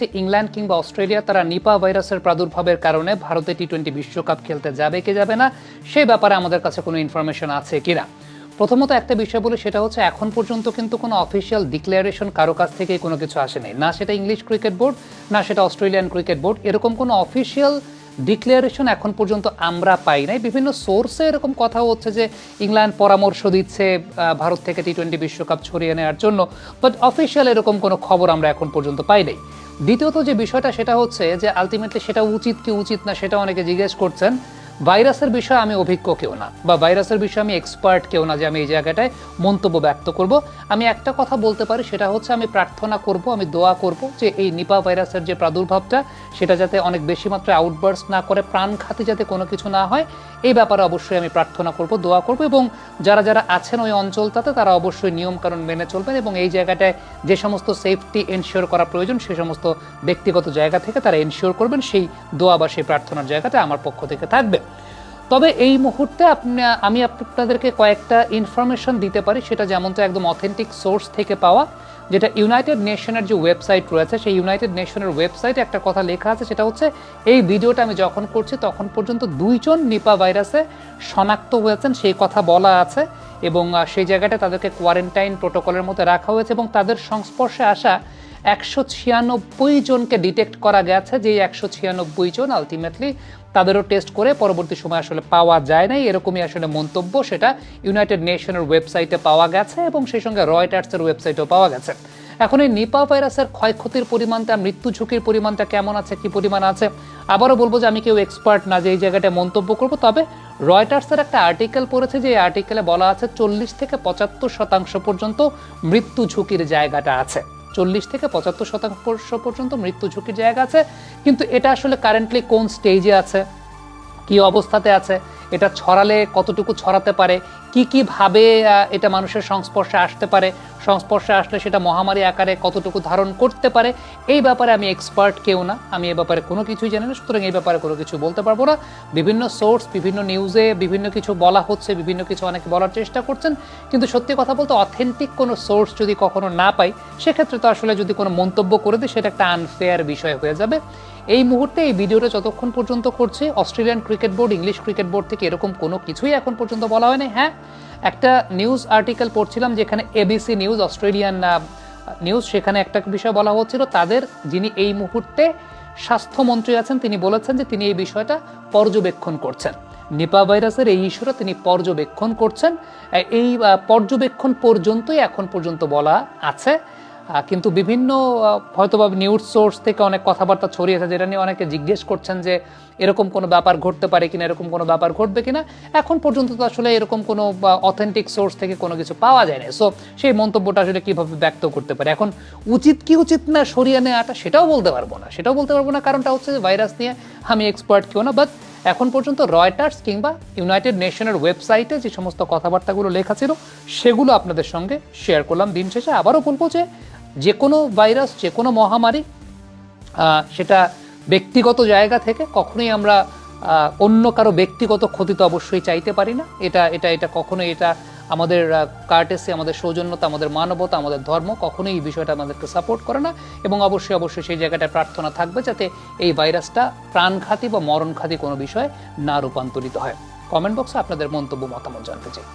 যে ইংল্যান্ড কিংবা অস্ট্রেলিয়া তারা নিপা ভাইরাসের প্রাদুর্ভাবের কারণে ভারতে টি-20 বিশ্বকাপ খেলতে যাবে কি যাবে না সেই ব্যাপারে আমাদের কাছে কোনো ইনফরমেশন আছে কিনা। প্রথমত একটা বিষয় বলি, সেটা হচ্ছে এখন পর্যন্ত কিন্তু কোনো অফিসিয়াল ডিক্লারেশন কারো কাছ থেকে কোনো কিছু আসেনি, না সেটা ইংলিশ ক্রিকেট বোর্ড না সেটা অস্ট্রেলিয়ান ক্রিকেট বোর্ড। এরকম কোনো অফিসিয়াল ডিক্লারেশন এখন পর্যন্ত আমরা পাই নাই। বিভিন্ন সোর্সে এরকম কথা হচ্ছে যে ইংল্যান্ড পরামর্শ দিচ্ছে ভারত থেকে টি-20 বিশ্বকাপ ছড়িয়ে নেওয়ার জন্য, বাট অফিসিয়াল এরকম কোনো খবর আমরা এখন পর্যন্ত পাই নাই। দ্বিতীয়ত যে বিষয়টা সেটা হচ্ছে যে আলটিমেটলি সেটা উচিত কি উচিত না সেটা অনেকে জিজ্ঞেস করছেন। ভাইরাসের বিষয়ে আমি অভিজ্ঞ কেউ না, বা ভাইরাসের বিষয়ে আমি এক্সপার্ট কেউ না যে আমি এই জায়গাটায় মন্তব্য ব্যক্ত করব। আমি একটা কথা বলতে পারি, সেটা হচ্ছে আমি প্রার্থনা করব, আমি দোয়া করব যে এই নিপা ভাইরাসের যে প্রাদুর্ভাবটা সেটা যাতে অনেক বেশি মাত্রায় আউটবার্স্ট না করে, প্রাণঘাতী যাতে কোনো কিছু না হয়, এই ব্যাপারে অবশ্যই আমি প্রার্থনা করব, দোয়া করব। এবং যারা যারা আছেন ওই অঞ্চলটাতে তারা অবশ্যই নিয়মকানুন মেনে চলবেন এবং এই জায়গাটায় যে সমস্ত সেফটি এনশিওর করা প্রয়োজন সে সমস্ত ব্যক্তিগত জায়গা থেকে তারা এনশিওর করবেন। সেই দোয়া বা সেই প্রার্থনার জায়গাটা আমার পক্ষ থেকে থাকবে। তবে এই মুহূর্তে আমি আপনাদেরকে কয়েকটা ইনফরমেশন দিতে পারি, সেটা যেমন তো একদম অথেন্টিক সোর্স থেকে পাওয়া, যেটা ইউনাইটেড নেশনের যে ওয়েবসাইট রয়েছে সেই ইউনাইটেড নেশনের ওয়েবসাইটে একটা কথা লেখা আছে, সেটা হচ্ছে এই ভিডিওটা আমি যখন করছি তখন পর্যন্ত 2 জন নিপা ভাইরাসে শনাক্ত হয়েছেন সেই কথা বলা আছে এবং সেই জায়গাটা তাদেরকে কোয়ারেন্টাইন প্রোটোকলের মধ্যে রাখা হয়েছে এবং তাদের সংস্পর্শে আসা 196 জনকে ডিটেক্ট করা গেছে, যে 196 জন আলটিমেটলি তাদেরও টেস্ট করে পরবর্তী সময় আসলে পাওয়া যায় নাই, এরকমই আসলে মন্তব্য সেটা ইউনাইটেড নেশনের ওয়েবসাইটে পাওয়া গেছে এবং সেই সঙ্গে রয়টার্সের ওয়েবসাইটেও পাওয়া গেছে। এখন এই নিপা ভাইরাসের ক্ষয়ক্ষতির পরিমাণটা, মৃত্যু ঝুঁকির পরিমাণটা কেমন আছে, কি পরিমাণ আছে, আবারও বলবো যে আমি কেউ এক্সপার্ট না যে এই জায়গাটা মন্তব্য করব। তবে রয়টার্সের একটা আর্টিকেল পড়েছে, যে এই আর্টিকেলে বলা আছে 40 থেকে 75% পর্যন্ত মৃত্যু ঝুঁকির জায়গাটা আছে, 40 থেকে 75% পর্যন্ত মৃত্যু ঝুঁকির জায়গা আছে। কিন্তু এটা আসলে কারেন্টলি কোন স্টেজে আছে, কি অবস্থাতে আছে, এটা ছড়ালে কতটুকু ছড়াতে পারে, কি ভাবে এটা মানুষের সংস্পর্শে আসতে পারে, সংস্পর্শে আসলে সেটা মহামারী আকারে কতটুকু ধারণ করতে পারে, এই ব্যাপারে আমি এক্সপার্ট কেউ না, আমি এই ব্যাপারে কোনো কিছুই জানি না, সুতরাং এই ব্যাপারে কোনো কিছু বলতে পারবো না। বিভিন্ন সোর্স, বিভিন্ন নিউজে বিভিন্ন কিছু বলা হচ্ছে, বিভিন্ন কিছু অনেকে বলার চেষ্টা করছেন, কিন্তু সত্যি কথা বলতে অথেন্টিক কোনো সোর্স যদি কখনো না পাই সেক্ষেত্রে তো আসলে যদি কোনো মন্তব্য করে দিই সেটা একটা আনফেয়ার বিষয় হয়ে যাবে। এই মুহূর্তে এই ভিডিওটা যতক্ষণ পর্যন্ত করছি Australian cricket board, English cricket board থেকে এরকম কোনো কিছুই এখন পর্যন্ত বলা হয়নি। হ্যাঁ, একটা নিউজ আর্টিকেল পড়ছিলাম যেখানে এবিসি নিউজ, অস্ট্রেলিয়ান নিউজ, সেখানে একটা বিষয় বলা হচ্ছিল, তাদের যিনি এই মুহূর্তে স্বাস্থ্যমন্ত্রী আছেন তিনি বলেছেন যে তিনি এই বিষয়টা পর্যবেক্ষণ করছেন, নিপা ভাইরাসের এই ইস্যুটা তিনি পর্যবেক্ষণ করছেন। এই পর্যবেক্ষণ পর্যন্তই এখন পর্যন্ত বলা আছে, কিন্তু বিভিন্ন হয়তোবা নিউজ সোর্স থেকে অনেক কথাবার্তা ছড়িয়েছে যেটা নিয়ে অনেকে জিজ্ঞেস করছেন যে এরকম কোনো ব্যাপার ঘটতে পারে কিনা, এরকম কোনো ব্যাপার ঘটবে কিনা। এখন পর্যন্ত তো আসলে এরকম কোনো অথেন্টিক সোর্স থেকে কোনো কিছু পাওয়া যায় না, সো সেই মন্তব্যটা আসলে কীভাবে ব্যক্ত করতে পারে। এখন উচিত কি উচিত না সরিয়ে নেওয়াটা সেটাও বলতে পারবো না, কারণটা হচ্ছে যে ভাইরাস নিয়ে আমি এক্সপার্ট কেউ না। বাট এখন পর্যন্ত রয়টার্স কিংবা ইউনাইটেড নেশনের ওয়েবসাইটে যে সমস্ত কথাবার্তাগুলো লেখা ছিল সেগুলো আপনাদের সঙ্গে শেয়ার করলাম। দিন শেষে আবারও বলবো যে কোনো ভাইরাস, যে কোনো মহামারী, সেটা ব্যক্তিগত জায়গা থেকে কখনোই আমরা অন্য কারো ব্যক্তিগত ক্ষতি তো অবশ্যই চাইতে পারি না। এটা কখনোই, এটা আমাদের কার্টেসি, আমাদের সৌজন্যতা, আমাদের মানবতা, আমাদের ধর্ম কখনোই এই বিষয়টা আমাদেরকে সাপোর্ট করে না। এবং অবশ্যই সেই জায়গাটায় প্রার্থনা থাকবে যাতে এই ভাইরাসটা প্রাণঘাতী বা মরণঘাতী কোনো বিষয়ে না রূপান্তরিত হয়। কমেন্ট বক্সে আপনাদের মন্তব্য, মতামত জানতে চাই।